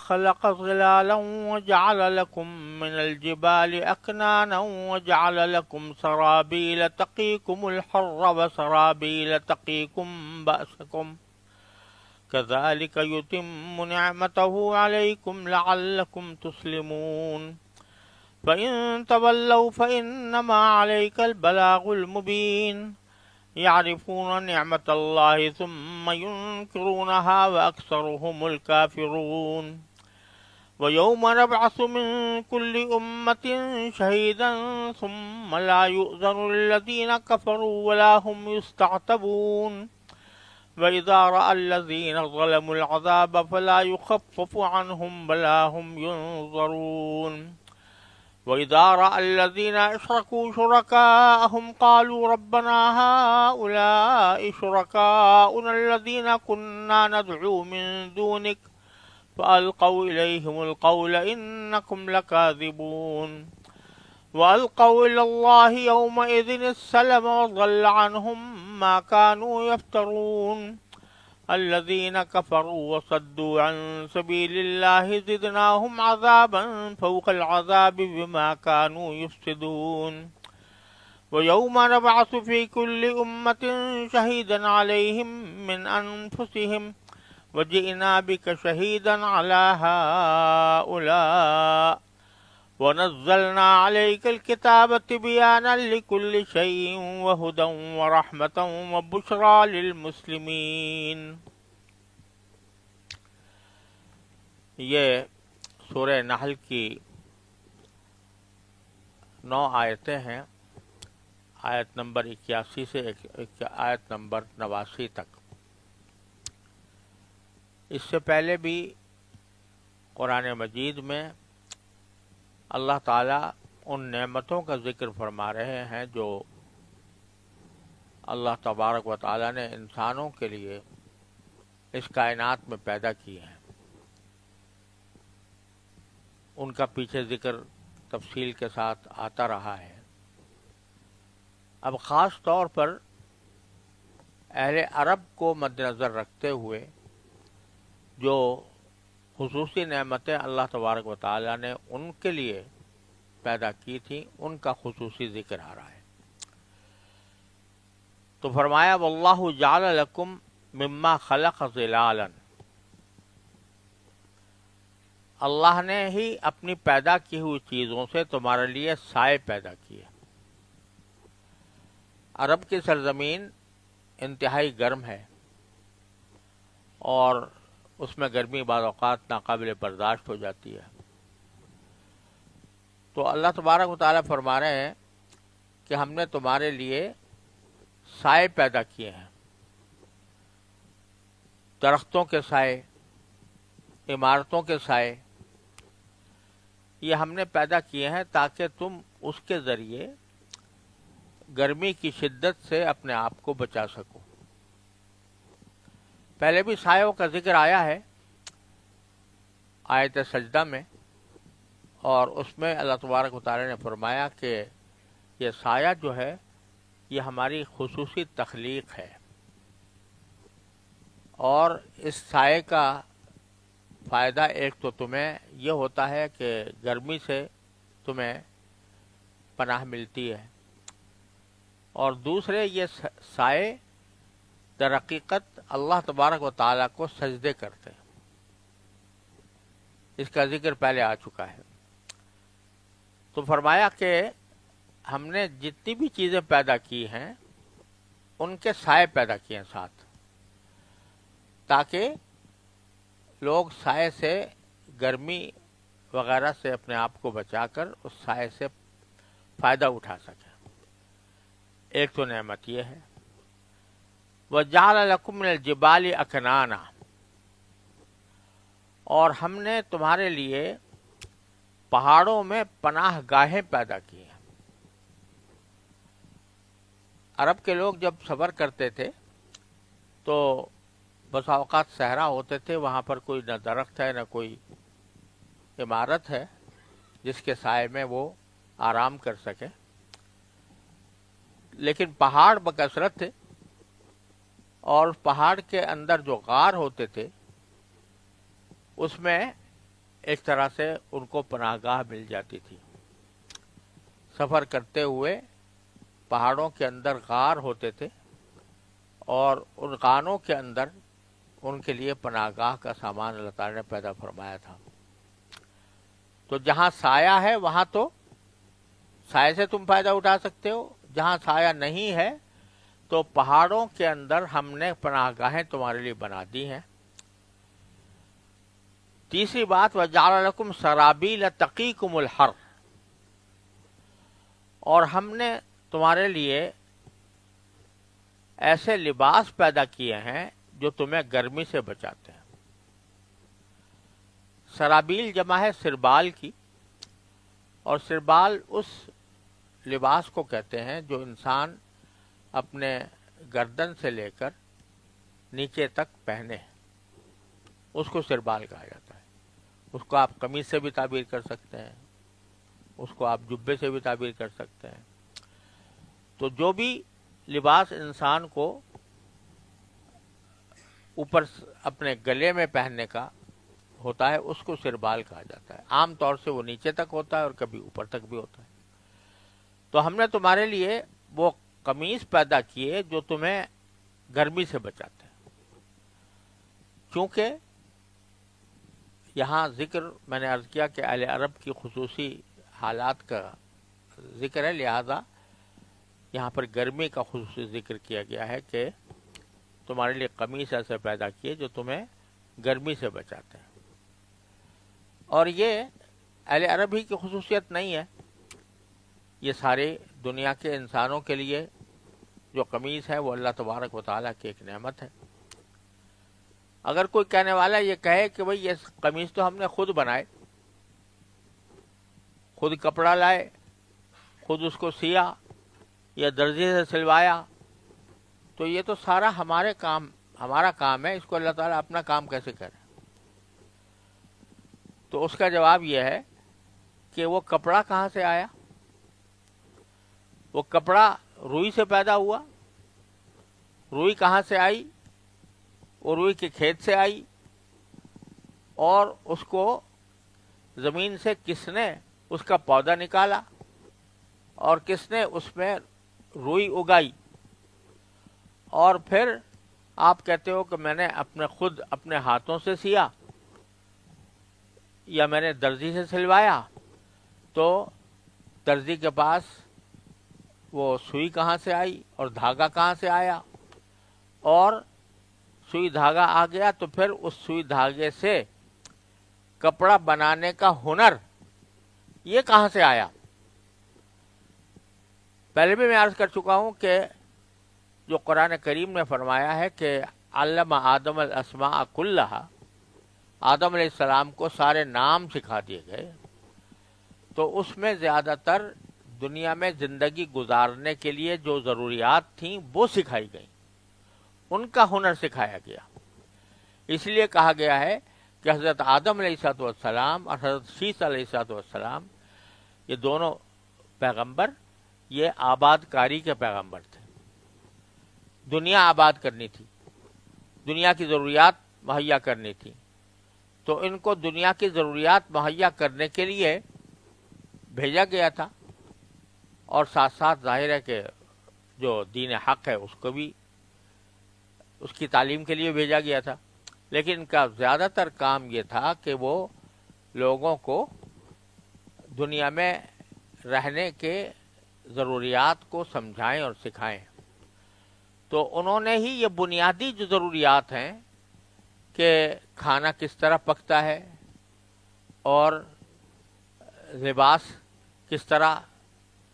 خلق ظلالا وجعل لكم من الجبال أكنانا وجعل لكم سرابيل تقيكم الحر وسرابيل تقيكم بأسكم كذلك يتم نعمته عليكم لعلكم تسلمون فإن تولوا فإنما عليك البلاغ المبين يعرفون نعمة الله ثم ينكرونها وأكثرهم الكافرون ويوم نبعث من كل أمة شهيدا ثم لا يؤذن للذين كفروا ولا هم يستعتبون وإذا رأى الذين ظلموا العذاب فلا يخفف عنهم ولا هم ينظرون وإذا رأى الذين أشركوا شركاءهم قالوا ربنا هؤلاء شركاؤنا الذين كنا ندعو من دونك فألقوا إليهم القول إنكم لكاذبون وألقوا إلى الله يومئذ السلم وضل عنهم ما كانوا يفترون الذين كفروا وصدوا عن سبيل الله زدناهم عذابا فوق العذاب بما كانوا يفسدون ويوم نبعث في كل أمة شهيدا عليهم من أنفسهم وجئنا بك شهيدا على هؤلاء ونزلنا عليك الكتاب تبيانا لكل شيء وهدى ورحمة وبشرى للمسلمين. یہ سورہ نحل کی 9 آیتیں ہیں، آیت نمبر 81 سے آیت نمبر 89 تک. اس سے پہلے بھی قرآن مجید میں اللہ تعالیٰ ان نعمتوں کا ذکر فرما رہے ہیں جو اللہ تبارک و تعالیٰ نے انسانوں کے لیے اس کائنات میں پیدا کی ہیں. ان کا پیچھے ذکر تفصیل کے ساتھ آتا رہا ہے. اب خاص طور پر اہل عرب کو مد نظر رکھتے ہوئے جو خصوصی نعمتیں اللہ تبارک و تعالیٰ نے ان کے لیے پیدا کی تھیں ان کا خصوصی ذکر آ رہا ہے. تو فرمایا واللہ جعل لکم مما خلق ظلالا، اللہ نے ہی اپنی پیدا کی ہوئی چیزوں سے تمہارے لیے سائے پیدا کیے. عرب کی سرزمین انتہائی گرم ہے اور اس میں گرمی بعض اوقات ناقابل برداشت ہو جاتی ہے. تو اللہ تبارک و تعالیٰ فرما رہے ہیں کہ ہم نے تمہارے لیے سائے پیدا کیے ہیں، درختوں کے سائے، عمارتوں کے سائے. یہ ہم نے پیدا کیے ہیں تاکہ تم اس کے ذریعے گرمی کی شدت سے اپنے آپ کو بچا سکو. پہلے بھی سایوں کا ذکر آیا ہے آیت سجدہ میں، اور اس میں اللہ تبارک و تعالی نے فرمایا کہ یہ سایہ جو ہے یہ ہماری خصوصی تخلیق ہے، اور اس سائے کا فائدہ ایک تو تمہیں یہ ہوتا ہے کہ گرمی سے تمہیں پناہ ملتی ہے، اور دوسرے یہ سائے در حقیقت اللہ تبارک و تعالیٰ کو سجدے کرتے ہیں. اس کا ذکر پہلے آ چکا ہے. تو فرمایا کہ ہم نے جتنی بھی چیزیں پیدا کی ہیں ان کے سائے پیدا کیے ہیں ساتھ، تاکہ لوگ سائے سے، گرمی وغیرہ سے اپنے آپ کو بچا کر اس سائے سے فائدہ اٹھا سکیں. ایک تو نعمت یہ ہے. وَجَعَلَ لَكُم مِّنَ الْجِبَالِ أَكْنَانًا، اور ہم نے تمہارے لیے پہاڑوں میں پناہ گاہیں پیدا کی ہیں. عرب کے لوگ جب سفر کرتے تھے تو بسا اوقات صحرا ہوتے تھے، وہاں پر کوئی نہ درخت ہے نہ کوئی عمارت ہے جس کے سائے میں وہ آرام کر سکیں، لیکن پہاڑ بکثرت تھے، اور پہاڑ کے اندر جو غار ہوتے تھے اس میں ایک طرح سے ان کو پناہ گاہ مل جاتی تھی. سفر کرتے ہوئے پہاڑوں کے اندر غار ہوتے تھے اور ان غاروں کے اندر ان کے لیے پناہ گاہ کا سامان اللہ تعالیٰ نے پیدا فرمایا تھا. تو جہاں سایہ ہے وہاں تو سائے سے تم فائدہ اٹھا سکتے ہو، جہاں سایہ نہیں ہے تو پہاڑوں کے اندر ہم نے پناہ گاہیں تمہارے لیے بنا دی ہیں. تیسری بات وَجَعَلَ لَكُمْ سَرَابِيلَ تَقِيكُمُ الْحَرَّ، اور ہم نے تمہارے لیے ایسے لباس پیدا کیے ہیں جو تمہیں گرمی سے بچاتے ہیں. سرابیل جمع ہے سربال کی، اور سربال اس لباس کو کہتے ہیں جو انسان اپنے گردن سے لے کر نیچے تک پہنے، اس کو سربال کہا جاتا ہے. اس کو آپ قمیص سے بھی تعبیر کر سکتے ہیں، اس کو آپ جبے سے بھی تعبیر کر سکتے ہیں. تو جو بھی لباس انسان کو اوپر اپنے گلے میں پہننے کا ہوتا ہے اس کو سربال کہا جاتا ہے. عام طور سے وہ نیچے تک ہوتا ہے اور کبھی اوپر تک بھی ہوتا ہے. تو ہم نے تمہارے لیے وہ قمیص پیدا کیے جو تمہیں گرمی سے بچاتے ہیں. چونکہ یہاں ذکر میں نے عرض کیا کہ اہل عرب کی خصوصی حالات کا ذکر ہے، لہذا یہاں پر گرمی کا خصوصی ذکر کیا گیا ہے کہ تمہارے لیے قمیص ایسے پیدا کیے جو تمہیں گرمی سے بچاتے ہیں. اور یہ اہل عرب ہی کی خصوصیت نہیں ہے، یہ سارے دنیا کے انسانوں کے لیے جو قمیص ہے وہ اللہ تبارک و تعالیٰ کی ایک نعمت ہے. اگر کوئی کہنے والا یہ کہے کہ بھئی یہ قمیص تو ہم نے خود بنائے، خود کپڑا لائے، خود اس کو سیا یا درزی سے سلوایا، تو یہ تو سارا ہمارا کام ہے، اس کو اللہ تعالیٰ اپنا کام کیسے کرے؟ تو اس کا جواب یہ ہے کہ وہ کپڑا کہاں سے آیا؟ وہ کپڑا روئی سے پیدا ہوا. روئی کہاں سے آئی؟ وہ روئی کے کھیت سے آئی. اور اس کو زمین سے کس نے اس کا پودا نکالا اور کس نے اس میں روئی اگائی، اور پھر آپ کہتے ہو کہ میں نے خود اپنے ہاتھوں سے سیا یا میں نے درزی سے سلوایا. تو درزی کے پاس وہ سوئی کہاں سے آئی اور دھاگا کہاں سے آیا، اور سوئی دھاگا آ گیا تو پھر اس سوئی دھاگے سے کپڑا بنانے کا ہنر یہ کہاں سے آیا؟ پہلے بھی میں عرض کر چکا ہوں کہ جو قرآن کریم نے فرمایا ہے کہ علم آدم الاسماء کلھا، آدم علیہ السلام کو سارے نام سکھا دیے گئے، تو اس میں زیادہ تر دنیا میں زندگی گزارنے کے لیے جو ضروریات تھیں وہ سکھائی گئیں، ان کا ہنر سکھایا گیا. اس لیے کہا گیا ہے کہ حضرت آدم علیہ السلام اور حضرت شیس علیہ السلام یہ دونوں پیغمبر یہ آباد کاری کے پیغمبر تھے. دنیا آباد کرنی تھی، دنیا کی ضروریات مہیا کرنی تھی، تو ان کو دنیا کی ضروریات مہیا کرنے کے لیے بھیجا گیا تھا. اور ساتھ ساتھ ظاہر ہے کہ جو دین حق ہے اس کو بھی اس کی تعلیم کے لیے بھیجا گیا تھا. لیکن ان کا زیادہ تر کام یہ تھا کہ وہ لوگوں کو دنیا میں رہنے کے ضروریات کو سمجھائیں اور سکھائیں. تو انہوں نے ہی یہ بنیادی جو ضروریات ہیں کہ کھانا کس طرح پکتا ہے اور لباس کس طرح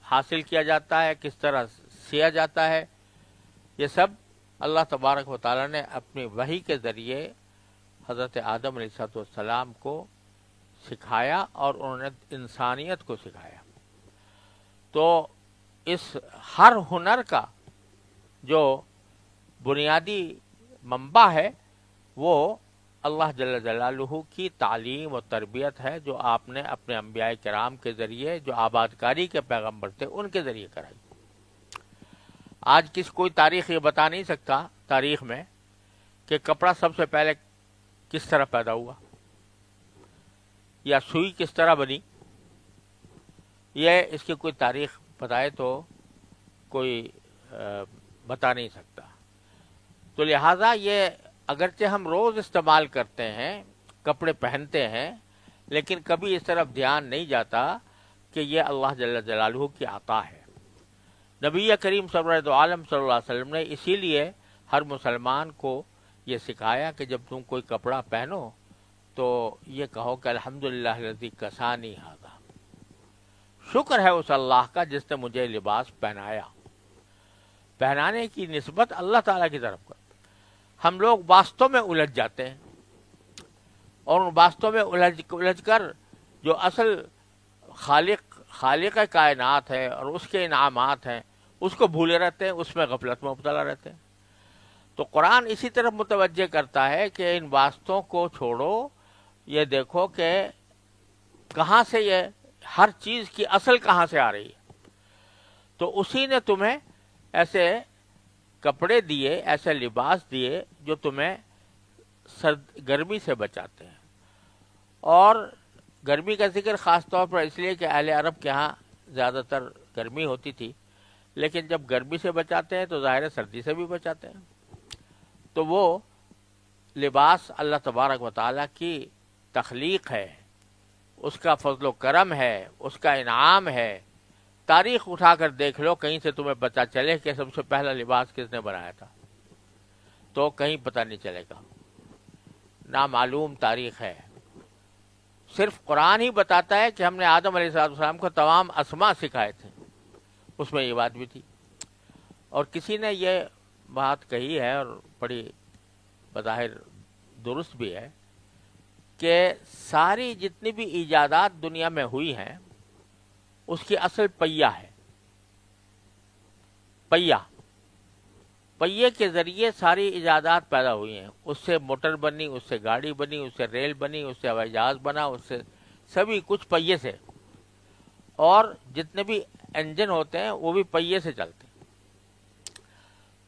حاصل کیا جاتا ہے، کس طرح سیا جاتا ہے، یہ سب اللہ تبارک و تعالیٰ نے اپنی وحی کے ذریعے حضرت آدم علیہ السلام کو سکھایا اور انہوں نے انسانیت کو سکھایا. تو اس ہر ہنر کا جو بنیادی منبع ہے وہ اللہ جل جلالہ کی تعلیم و تربیت ہے، جو آپ نے اپنے انبیاء کرام کے ذریعے جو آباد کاری کے پیغمبر تھے ان کے ذریعے کرائی. آج کوئی تاریخ یہ بتا نہیں سکتا تاریخ میں کہ کپڑا سب سے پہلے کس طرح پیدا ہوا. یا سوئی کس طرح بنی، یہ اس کی کوئی تاریخ بتائے تو کوئی بتا نہیں سکتا. تو لہٰذا یہ اگرچہ ہم روز استعمال کرتے ہیں، کپڑے پہنتے ہیں، لیکن کبھی اس طرف دھیان نہیں جاتا کہ یہ اللہ جل جلالہ کی عطا ہے. نبی کریم سرورت عالم صلی اللہ علیہ وسلم نے اسی لیے ہر مسلمان کو یہ سکھایا کہ جب تم کوئی کپڑا پہنو تو یہ کہو کہ الحمدللہ الذی کسانی ھذا، شکر ہے اس اللہ کا جس نے مجھے لباس پہنایا. پہنانے کی نسبت اللہ تعالیٰ کی طرف کر. ہم لوگ واسطوں میں الجھ جاتے ہیں، اور ان واسطوں میں الجھ کر جو اصل خالق کائنات ہے اور اس کے انعامات ہیں اس کو بھولے رہتے ہیں، اس میں غفلت میں مبتلا رہتے ہیں. تو قرآن اسی طرف متوجہ کرتا ہے کہ ان واسطوں کو چھوڑو، یہ دیکھو کہ کہاں سے یہ ہر چیز کی اصل کہاں سے آ رہی ہے. تو اسی نے تمہیں ایسے کپڑے دیے، ایسے لباس دیے جو تمہیں گرمی سے بچاتے ہیں. اور گرمی کا ذکر خاص طور پر اس لیے کہ اہل عرب کے ہاں زیادہ تر گرمی ہوتی تھی، لیکن جب گرمی سے بچاتے ہیں تو ظاہر ہے سردی سے بھی بچاتے ہیں. تو وہ لباس اللہ تبارک و تعالیٰ کی تخلیق ہے، اس کا فضل و کرم ہے، اس کا انعام ہے. تاریخ اٹھا کر دیکھ لو، کہیں سے تمہیں پتہ چلے کہ سب سے پہلا لباس کس نے بنایا تھا، تو کہیں پتہ نہیں چلے گا. نامعلوم تاریخ ہے. صرف قرآن ہی بتاتا ہے کہ ہم نے آدم علیہ السلام کو تمام اسماء سکھائے تھے، اس میں یہ بات بھی تھی. اور کسی نے یہ بات کہی ہے اور بڑی بظاہر درست بھی ہے کہ ساری جتنی بھی ایجادات دنیا میں ہوئی ہیں اس کی اصل پہیہ ہے. پہیے کے ذریعے ساری ایجادات پیدا ہوئی ہیں. اس سے موٹر بنی، اس سے گاڑی بنی، اس سے ریل بنی، اس سے ہوائی جہاز بنا، اس سے سبھی کچھ پہیے سے. اور جتنے بھی انجن ہوتے ہیں وہ بھی پہیے سے چلتے ہیں.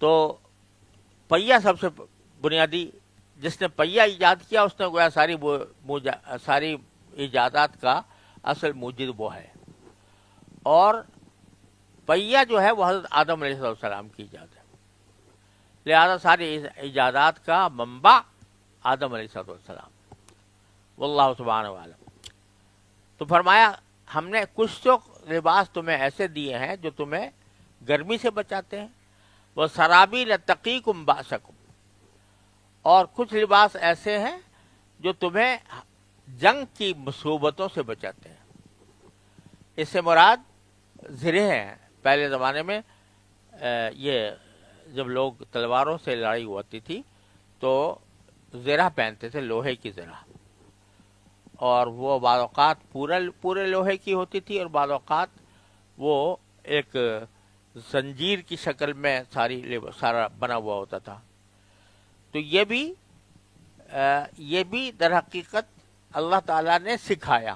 تو پہیہ سب سے بنیادی، جس نے پہیہ ایجاد کیا اس نے گویا ساری ایجادات کا اصل موجد وہ ہے. اور پہیہ جو ہے وہ حضرت آدم علیہ السلام کی ایجاد ہے. لہذا ساری ایجادات کا منبع آدم علیہ السلام. واللہ سبحانہ وتعالی. تو فرمایا ہم نے کچھ تو لباس تمہیں ایسے دیے ہیں جو تمہیں گرمی سے بچاتے ہیں، وہ سرابیل تقیکم باسکم، اور کچھ لباس ایسے ہیں جو تمہیں جنگ کی مصیبتوں سے بچاتے ہیں. اس سے مراد زرے ہیں. پہلے زمانے میں یہ جب لوگ تلواروں سے لڑائی ہوتی تھی تو زرہ پہنتے تھے، لوہے کی زرہ، اور وہ بعض اوقات پورے لوہے کی ہوتی تھی اور بعض اوقات وہ ایک زنجیر کی شکل میں سارا بنا ہوا ہوتا تھا. تو یہ بھی در حقیقت اللہ تعالیٰ نے سکھایا،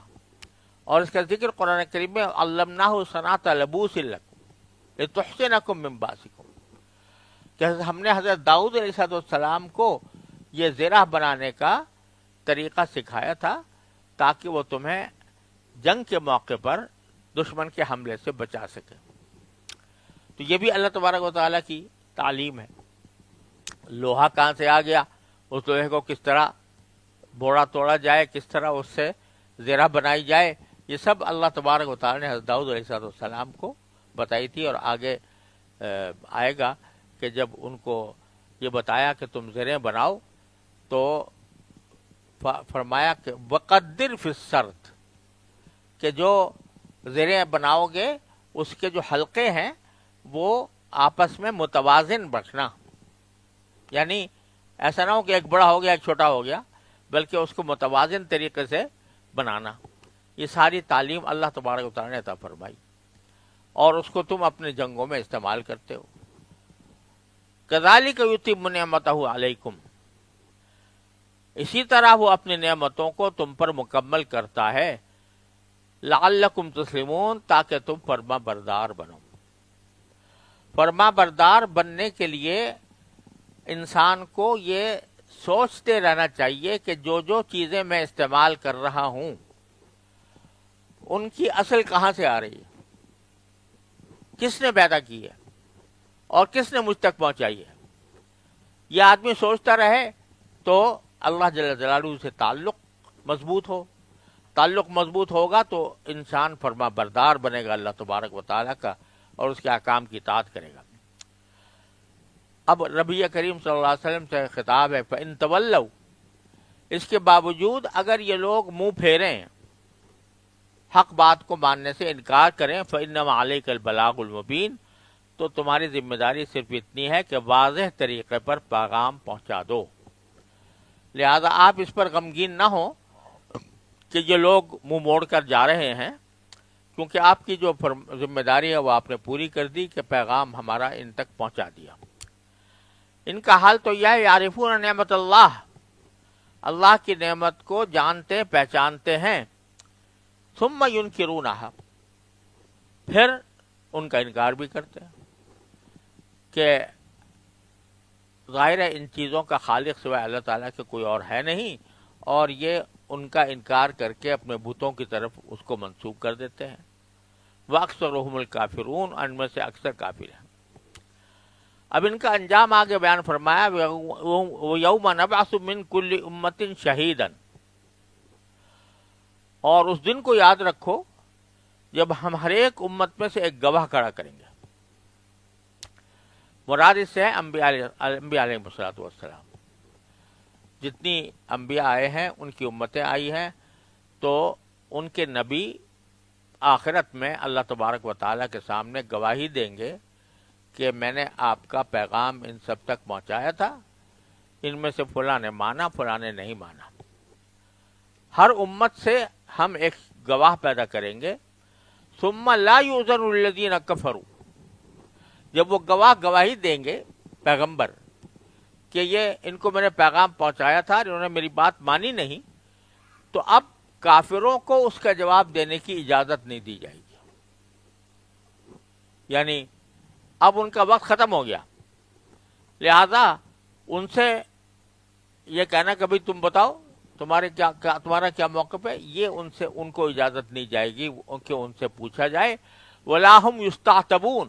اور اس کا ذکر قرآن کریم میں علمناہ صنعۃ لبوس لکم لتحصنکم من باسکم، کہ ہم نے حضرت داؤد علیہ السلام کو یہ زرہ بنانے کا طریقہ سکھایا تھا تاکہ وہ تمہیں جنگ کے موقع پر دشمن کے حملے سے بچا سکے. تو یہ بھی اللہ تبارک و تعالیٰ کی تعلیم ہے. لوہا کہاں سے آ گیا، اس لوہے کو کس طرح بوڑا توڑا جائے، کس طرح اس سے زرہ بنائی جائے، یہ سب اللہ تبارک و تعالیٰ نے حضرت داؤد علیہ السلام کو بتائی تھی. اور آگے آئے گا کہ جب ان کو یہ بتایا کہ تم زریں بناؤ تو فرمایا کہ وقدر فی السرد، کہ جو زریں بناؤ گے اس کے جو حلقے ہیں وہ آپس میں متوازن رکھنا. یعنی ایسا نہ ہو کہ ایک بڑا ہو گیا ایک چھوٹا ہو گیا، بلکہ اس کو متوازن طریقے سے بنانا. یہ ساری تعلیم اللہ تبارک و تعالیٰ نے عطا فرمائی، اور اس کو تم اپنے جنگوں میں استعمال کرتے ہو. کذالک یتم نعمتہ علیکم، اسی طرح وہ اپنی نعمتوں کو تم پر مکمل کرتا ہے. لعلکم تسلمون، تاکہ تم فرما بردار بنو. فرما بردار بننے کے لیے انسان کو یہ سوچتے رہنا چاہیے کہ جو چیزیں میں استعمال کر رہا ہوں ان کی اصل کہاں سے آ رہی ہے، کس نے پیدا کی ہے اور کس نے مجھ تک پہنچائی ہے. یہ آدمی سوچتا رہے تو اللہ جل جلالہ سے تعلق مضبوط ہوگا تو انسان فرما بردار بنے گا اللہ تبارک و تعالیٰ کا اور اس کے احکام کی اطاعت کرے گا. اب نبی کریم صلی اللہ علیہ وسلم سے خطاب ہے فَإِن تَوَلَّوْا، اس کے باوجود اگر یہ لوگ منہ پھیریں، حق بات کو ماننے سے انکار کریں، فَإِنَّمَا عَلَيْكَ الْبَلَاغُ الْمُبِينُ، تو تمہاری ذمہ داری صرف اتنی ہے کہ واضح طریقے پر پیغام پہنچا دو. لہذا آپ اس پر غمگین نہ ہوں کہ یہ لوگ منہ موڑ کر جا رہے ہیں، کیونکہ آپ کی جو ذمہ داری ہے وہ آپ نے پوری کر دی کہ پیغام ہمارا ان تک پہنچا دیا. ان کا حال تو یہ ہے یعرفون نعمت اللہ کی نعمت کو جانتے پہچانتے ہیں، ثم ینکرونہا، پھر ان کا انکار بھی کرتے ہیں کہ ظاہر ہے ان چیزوں کا خالق سوائے اللہ تعالیٰ کے کوئی اور ہے نہیں، اور یہ ان کا انکار کر کے اپنے بتوں کی طرف اس کو منسوب کر دیتے ہیں. وَأَكْثَرُهُمُ الْكَافِرُونَ، ان میں سے اکثر کافر ہیں. اب ان کا انجام آگے بیان فرمایا وَيَوْمَ نَبْعَثُ مِنْ كُلِّ أُمَّةٍ شَهِيدًا، اور اس دن کو یاد رکھو جب ہم ہر ایک امت میں سے ایک گواہ کھڑا کریں گے. مراد اس سے ہے انبیاء علیہ السلام. جتنی انبیاء آئے ہیں ان کی امتیں آئی ہیں، تو ان کے نبی آخرت میں اللہ تبارک و تعالیٰ کے سامنے گواہی دیں گے کہ میں نے آپ کا پیغام ان سب تک پہنچایا تھا، ان میں سے فلاں نے مانا فلاں نے نہیں مانا. ہر امت سے ہم ایک گواہ پیدا کریں گے. ثم لا یؤذن للذین کفروا، جب وہ گواہی دیں گے پیغمبر کہ یہ ان کو میں نے پیغام پہنچایا تھا، انہوں نے میری بات مانی نہیں، تو اب کافروں کو اس کا جواب دینے کی اجازت نہیں دی جائے گی. یعنی اب ان کا وقت ختم ہو گیا، لہذا ان سے یہ کہنا کہ بھئی تم بتاؤ تمہارا کیا موقف ہے، یہ ان کو اجازت نہیں جائے گی کہ ان سے پوچھا جائے. وَلَا هُمْ يُسْتَعْتَبُونَ،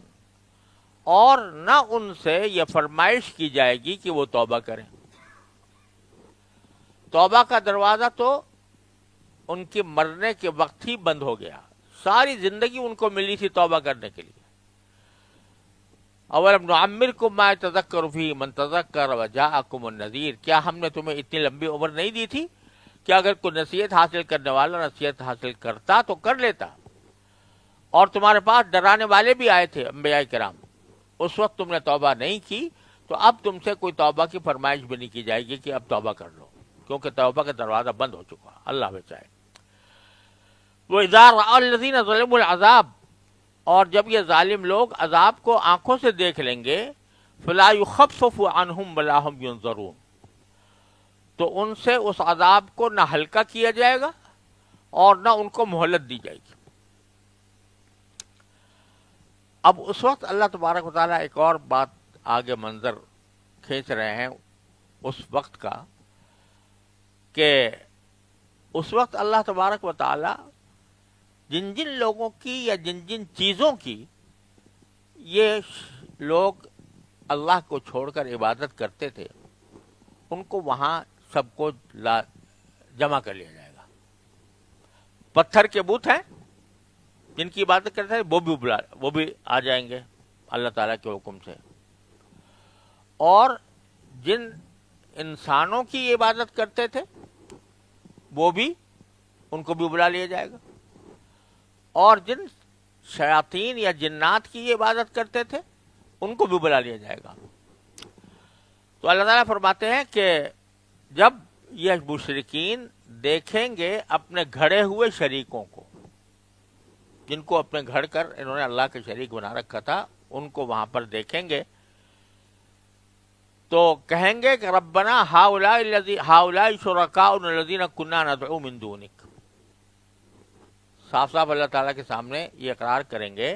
اور نہ ان سے یہ فرمائش کی جائے گی کہ وہ توبہ کریں. توبہ کا دروازہ تو ان کی مرنے کے وقت ہی بند ہو گیا. ساری زندگی ان کو ملی تھی توبہ کرنے کے لیے. اولم نعمرکم ما یتذکر فیہ من تذکر وجاءکم النذیر، کیا ہم نے تمہیں اتنی لمبی عمر نہیں دی تھی کہ اگر کوئی نصیحت حاصل کرنے والا نصیحت حاصل کرتا تو کر لیتا، اور تمہارے پاس ڈرانے والے بھی آئے تھے انبیاء کرام، اس وقت تم نے توبہ نہیں کی، تو اب تم سے کوئی توبہ کی فرمائش بھی نہیں کی جائے گی کہ اب توبہ کر لو، کیونکہ توبہ کا دروازہ بند ہو چکا. اللہ بچائے. وَإِذَا رَأَى الَّذِينَ ظَلَمُوا الْعَذَابَ، اور جب یہ ظالم لوگ عذاب کو آنکھوں سے دیکھ لیں گے، فَلَا يُخَفَّفُ عَنْهُمْ وَلَا هُمْ يُنظَرُونَ، تو ان سے اس عذاب کو نہ ہلکا کیا جائے گا اور نہ ان کو مہلت دی جائے گی. اب اس وقت اللہ تبارک و تعالیٰ ایک اور بات آگے منظر کھینچ رہے ہیں اس وقت کا، کہ اس وقت اللہ تبارک و تعالیٰ جن جن لوگوں کی یا جن جن چیزوں کی یہ لوگ اللہ کو چھوڑ کر عبادت کرتے تھے، ان کو وہاں سب کو جمع کر لیا جائے گا. پتھر کے بت ہیں جن کی عبادت کرتے ہیں، وہ بھی آ جائیں گے اللہ تعالیٰ کے حکم سے، اور جن انسانوں کی عبادت کرتے تھے وہ بھی، ان کو بھی بلا لیا جائے گا، اور جن شیاطین یا جنات کی عبادت کرتے تھے ان کو بھی بلا لیا جائے گا. تو اللہ تعالیٰ فرماتے ہیں کہ جب یہ مشرکین دیکھیں گے اپنے گھڑے ہوئے شریکوں کو، جن کو اپنے گھڑ کر انہوں نے اللہ کے شریک بنا رکھا تھا، ان کو وہاں پر دیکھیں گے تو کہیں گے کہ ربنا ہؤلاء شرکاؤنا الذین کنا ندعو من دونک. صاف صاف اللہ تعالیٰ کے سامنے یہ اقرار کریں گے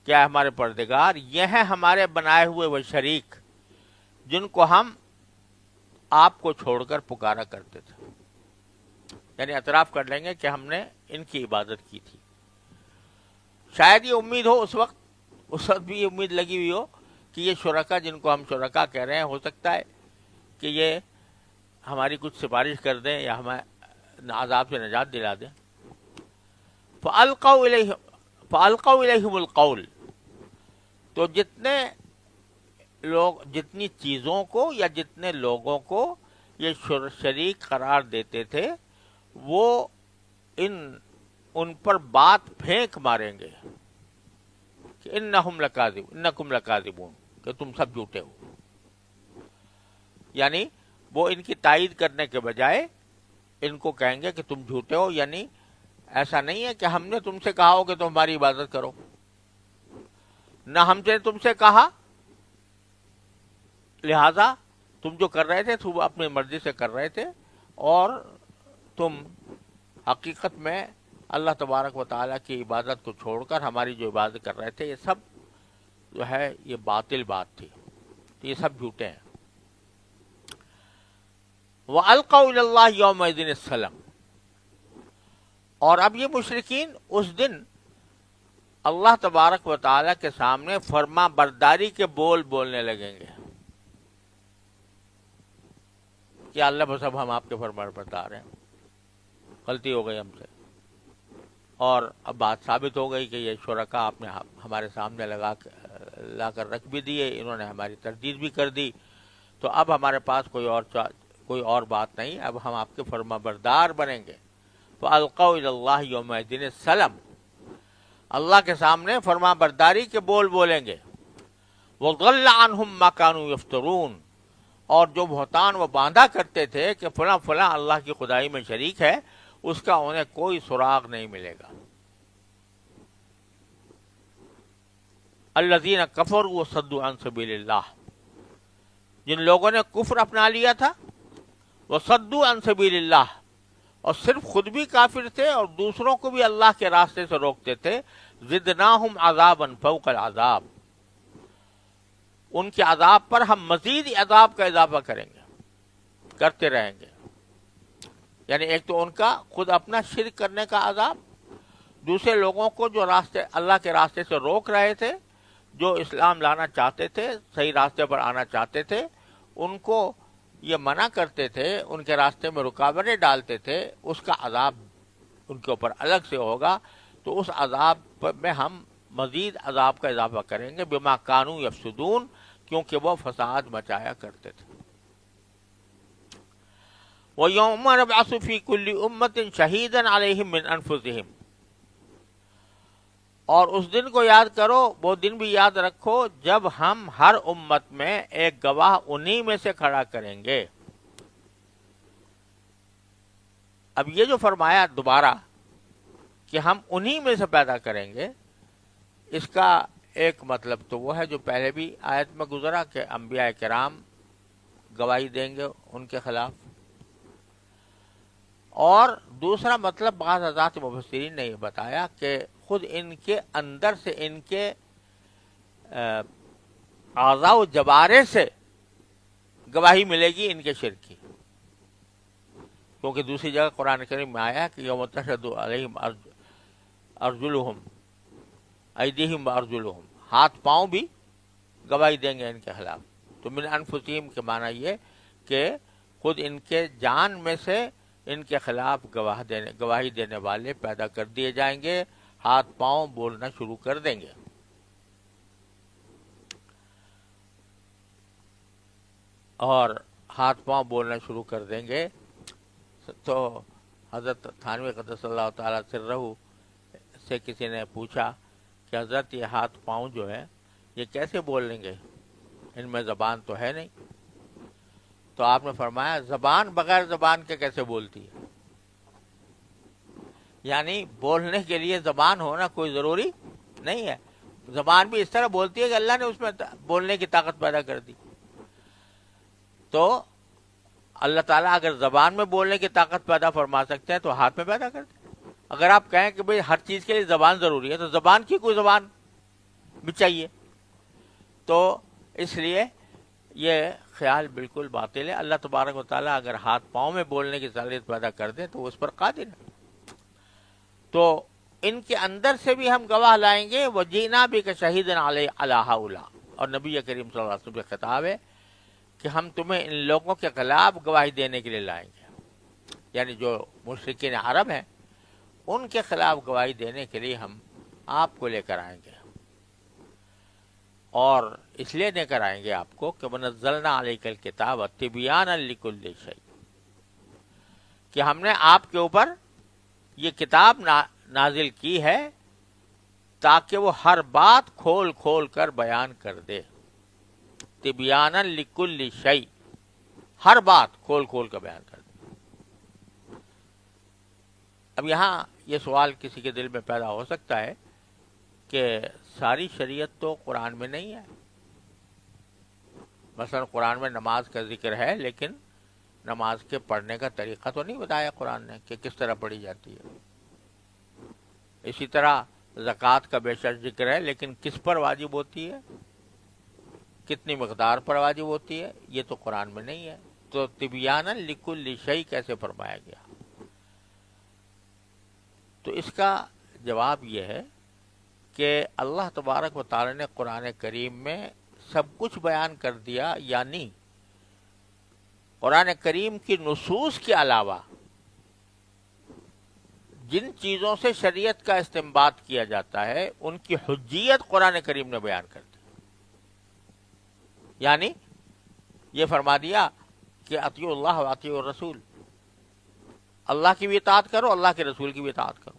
کہ اے ہمارے پروردگار، یہ ہیں ہمارے بنائے ہوئے وہ شریک جن کو ہم آپ کو چھوڑ کر پکارا کرتے تھے. یعنی اعتراف کر لیں گے کہ ہم نے ان کی عبادت کی تھی. شاید یہ امید ہو اس وقت بھی یہ امید لگی ہوئی ہو کہ یہ شرکا جن کو ہم شرکا کہہ رہے ہیں، ہو سکتا ہے کہ یہ ہماری کچھ سفارش کر دیں یا ہمیں عذاب سے نجات دلا دیں. فَأَلْقَوْا إِلَيْهِمُ الْقَوْلَ، تو جتنی چیزوں کو یا جتنے لوگوں کو یہ شریک قرار دیتے تھے، وہ ان پر بات پھینک ماریں گے کہ انکم لکاذبون، کہ تم سب جھوٹے ہو. یعنی وہ ان کی تائید کرنے کے بجائے ان کو کہیں گے کہ تم جھوٹے ہو. یعنی ایسا نہیں ہے کہ ہم نے تم سے کہا ہو کہ تم ہماری عبادت کرو، نہ ہم نے تم سے کہا لہذا تم جو کر رہے تھے تم اپنی مرضی سے کر رہے تھے، اور تم حقیقت میں اللہ تبارک و تعالیٰ کی عبادت کو چھوڑ کر ہماری جو عبادت کر رہے تھے، یہ سب جو ہے یہ باطل بات تھی، تو یہ سب جھوٹے ہیں. وَأَلْقَوْا إِلَى اللَّهِ يَوْمَئِذٍ السَّلَامَ، اور اب یہ مشرکین اس دن اللہ تبارک و تعالیٰ کے سامنے فرما برداری کے بول بولنے لگیں گے کہ اللہ بس اب ہم آپ کے فرما بردار ہیں، غلطی ہو گئی ہم سے، اور اب بات ثابت ہو گئی کہ یہ شرکا آپ نے ہمارے سامنے لا کر رکھ بھی دیے، انہوں نے ہماری تردید بھی کر دی، تو اب ہمارے پاس کوئی اور بات نہیں، اب ہم آپ کے فرما بردار بنیں گے. فَأَلْقَوْا إِلَى اللَّهِ يَوْمَئِذٍ السَّلَامَ، اللہ کے سامنے فرما برداری کے بول بولیں گے. وَضَلَّ عَنْهُمْ مَا كَانُوا يَفْتَرُونَ، اور جو بہتان وہ باندھا کرتے تھے کہ فلاں فلاں اللہ کی خدائی میں شریک ہے، اس کا انہیں کوئی سراغ نہیں ملے گا. الذین کفروا وصدوا عن سبیل اللہ، جن لوگوں نے کفر اپنا لیا تھا، وصدوا عن سبیل اللہ، اور صرف خود بھی کافر تھے اور دوسروں کو بھی اللہ کے راستے سے روکتے تھے. زدناہم عذابا فوق العذاب، ان کے عذاب پر ہم مزید عذاب کا اضافہ کریں گے، کرتے رہیں گے. یعنی ایک تو ان کا خود اپنا شرک کرنے کا عذاب، دوسرے لوگوں کو جو اللہ کے راستے سے روک رہے تھے، جو اسلام لانا چاہتے تھے، صحیح راستے پر آنا چاہتے تھے، ان کو یہ منع کرتے تھے، ان کے راستے میں رکاوٹیں ڈالتے تھے، اس کا عذاب ان کے اوپر الگ سے ہوگا. تو اس عذاب میں ہم مزید عذاب کا اضافہ کریں گے، بما کانوا یفسدون، کیونکہ وہ فساد مچایا کرتے تھے. وَيَوْمَ نَبْعَثُ فِي كُلِّ أُمَّةٍ شَهِيدًا عَلَيْهِمْ مِنْ أَنفُسِهِمْ، اور اس دن کو یاد کرو، وہ دن بھی یاد رکھو جب ہم ہر امت میں ایک گواہ انہی میں سے کھڑا کریں گے. اب یہ جو فرمایا دوبارہ کہ ہم انہی میں سے پیدا کریں گے، اس کا ایک مطلب تو وہ ہے جو پہلے بھی آیت میں گزرا کہ انبیاء کرام گواہی دیں گے ان کے خلاف، اور دوسرا مطلب بعض حضرات مفسرین نے یہ بتایا کہ خود ان کے اندر سے، ان کے اعضاء و جوارح سے گواہی ملے گی ان کے شرک کی. کیونکہ دوسری جگہ قرآن کریم میں آیا کہ یوم تشہد علیہم ارجلہم ایدیہم وارجلہم، ہاتھ پاؤں بھی گواہی دیں گے ان کے خلاف. تو من انفسہم کے معنی یہ کہ خود ان کے جان میں سے ان کے خلاف گواہی دینے والے پیدا کر دیے جائیں گے، ہاتھ پاؤں بولنا شروع کر دیں گے. اور ہاتھ پاؤں بولنا شروع کر دیں گے تو حضرت تھانوی قدس اللہ تعالیٰ سرہ سے کسی نے پوچھا کہ حضرت یہ ہاتھ پاؤں جو ہے یہ کیسے بول لیں گے، ان میں زبان تو ہے نہیں. تو آپ نے فرمایا زبان بغیر زبان کے کیسے بولتی ہے، یعنی بولنے کے لیے زبان ہونا کوئی ضروری نہیں ہے. زبان بھی اس طرح بولتی ہے کہ اللہ نے اس میں بولنے کی طاقت پیدا کر دی. تو اللہ تعالیٰ اگر زبان میں بولنے کی طاقت پیدا فرما سکتے ہیں تو ہاتھ میں پیدا کر دیں. اگر آپ کہیں کہ بھئی ہر چیز کے لیے زبان ضروری ہے تو زبان کی کوئی زبان بھی چاہیے. تو اس لیے یہ خیال بالکل باطل ہے. اللہ تبارک و تعالیٰ اگر ہاتھ پاؤں میں بولنے کی صلاحیت پیدا کر دے تو اس پر قادر ہے. تو ان کے اندر سے بھی ہم گواہ لائیں گے. وجینا بک شہیدا علی ہؤلاء. اور نبی کریم صلی اللہ علیہ وسلم کا خطاب ہے کہ ہم تمہیں ان لوگوں کے خلاف گواہی دینے کے لیے لائیں گے. یعنی جو مشرکین عرب ہیں ان کے خلاف گواہی دینے کے لیے ہم آپ کو لے کر آئیں گے. اور اس لیے لے کر آئیں گے آپ کو کہ ونزلنا علیک الکتاب تبیانا لکل شیء، کہ ہم نے آپ کے اوپر یہ کتاب نازل کی ہے تاکہ وہ ہر بات کھول کھول کر بیان کر دے. تبیانا لکل شیء، ہر بات کھول کھول کر بیان کر دے. اب یہاں یہ سوال کسی کے دل میں پیدا ہو سکتا ہے کہ ساری شریعت تو قرآن میں نہیں ہے. مثلا قرآن میں نماز کا ذکر ہے لیکن نماز کے پڑھنے کا طریقہ تو نہیں بتایا قرآن نے کہ کس طرح پڑھی جاتی ہے. اسی طرح زکوٰۃ کا بے شک ذکر ہے لیکن کس پر واجب ہوتی ہے، کتنی مقدار پر واجب ہوتی ہے، یہ تو قرآن میں نہیں ہے. تو تبیانا لکل شیء کیسے فرمایا گیا؟ تو اس کا جواب یہ ہے کہ اللہ تبارک و تعالی نے قرآن کریم میں سب کچھ بیان کر دیا. یعنی قرآن کریم کی نصوص کے علاوہ جن چیزوں سے شریعت کا استنباط کیا جاتا ہے ان کی حجیت قرآن کریم نے بیان کر دی. یعنی یہ فرما دیا کہ اطیعوا اللہ و اطیعوا الرسول، اللہ کی بھی اطاعت کرو، اللہ کے رسول کی بھی اطاعت کرو.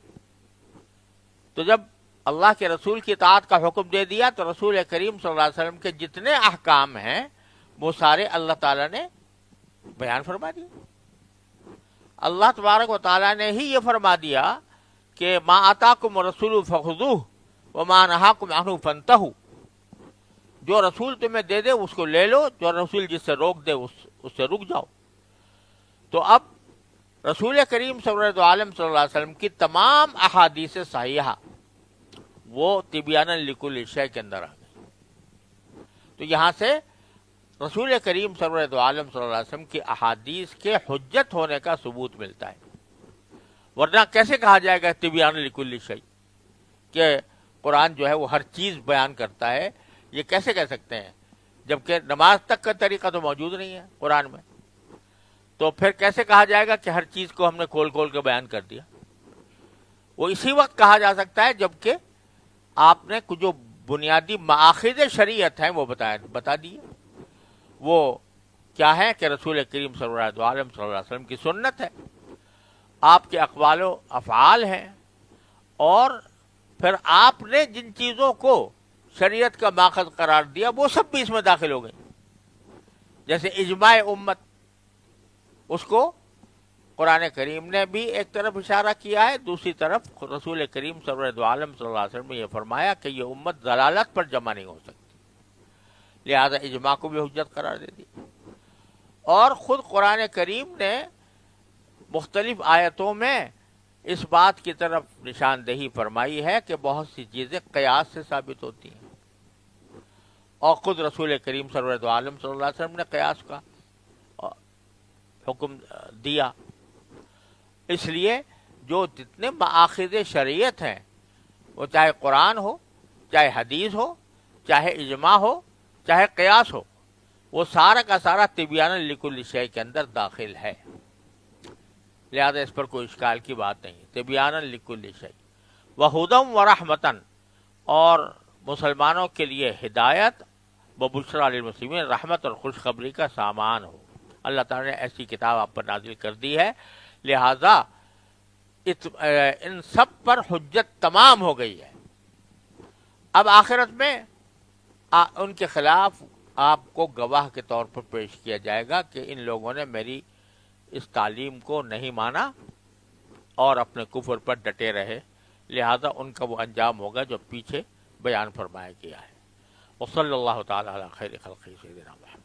تو جب اللہ کے رسول کی اطاعت کا حکم دے دیا تو رسول کریم صلی اللہ علیہ وسلم کے جتنے احکام ہیں وہ سارے اللہ تعالیٰ نے بیان فرما دیے. اللہ تبارک و تعالیٰ نے ہی یہ فرما دیا کہ ما آتاکم الرسول فخذوہ وما نہاکم عنہ فانتہوا. جو رسول تمہیں دے دے اس کو لے لو، جو رسول جس سے روک دے اس سے رک جاؤ. تو اب رسول کریم سرور عالم صلی اللہ علیہ وسلم کی تمام احادیث صحیحہ وہ تبیانا لکل شیء کے اندر آ گئی. تو یہاں سے رسول کریم سرور عالم صلی اللہ علیہ وسلم کی احادیث کے حجت ہونے کا ثبوت ملتا ہے. ورنہ کیسے کہا جائے گا تبیانا لکل شیء کہ قرآن جو ہے وہ ہر چیز بیان کرتا ہے؟ یہ کیسے کہہ سکتے ہیں جبکہ نماز تک کا طریقہ تو موجود نہیں ہے قرآن میں. تو پھر کیسے کہا جائے گا کہ ہر چیز کو ہم نے کھول کھول کے بیان کر دیا؟ وہ اسی وقت کہا جا سکتا ہے جبکہ آپ نے جو بنیادی مآخذ شریعت ہیں وہ بتا دیے. وہ کیا ہے کہ رسول کریم صلی اللہ علیہ وسلم کی سنت ہے، آپ کے اقوال و افعال ہیں، اور پھر آپ نے جن چیزوں کو شریعت کا ماخذ قرار دیا وہ سب بھی اس میں داخل ہو گئی. جیسے اجماع امت، اس کو قرآن کریم نے بھی ایک طرف اشارہ کیا ہے، دوسری طرف رسول کریم صلی اللہ علیہ وسلم نے یہ فرمایا کہ یہ امت ضلالت پر جمع نہیں ہو سکتی، لہذا اجماع کو بھی حجت قرار دے دی. اور خود قرآن کریم نے مختلف آیتوں میں اس بات کی طرف نشاندہی فرمائی ہے کہ بہت سی چیزیں قیاس سے ثابت ہوتی ہیں، اور خود رسول کریم صلی اللہ علیہ وسلم نے قیاس کا حکم دیا. اس لیے جو جتنے مآخذ شریعت ہیں وہ چاہے قرآن ہو، چاہے حدیث ہو، چاہے اجماع ہو، چاہے قیاس ہو، وہ سارا کا سارا تبیانا لکل شیء کے اندر داخل ہے. لہذا اس پر کوئی اشکال کی بات نہیں. تبیانا لکل شیء وہدی ورحمۃ، اور مسلمانوں کے لیے ہدایت، وبشریٰ للمسلمین، رحمت اور خوشخبری کا سامان ہو. اللہ تعالیٰ نے ایسی کتاب آپ پر نازل کر دی ہے، لہذا ان سب پر حجت تمام ہو گئی ہے. اب آخرت میں ان کے خلاف آپ کو گواہ کے طور پر پیش کیا جائے گا کہ ان لوگوں نے میری اس تعلیم کو نہیں مانا اور اپنے کفر پر ڈٹے رہے، لہذا ان کا وہ انجام ہوگا جو پیچھے بیان فرمایا گیا ہے. وصلی اللہ تعالی علی خیر خلقہ سیدنا محمد.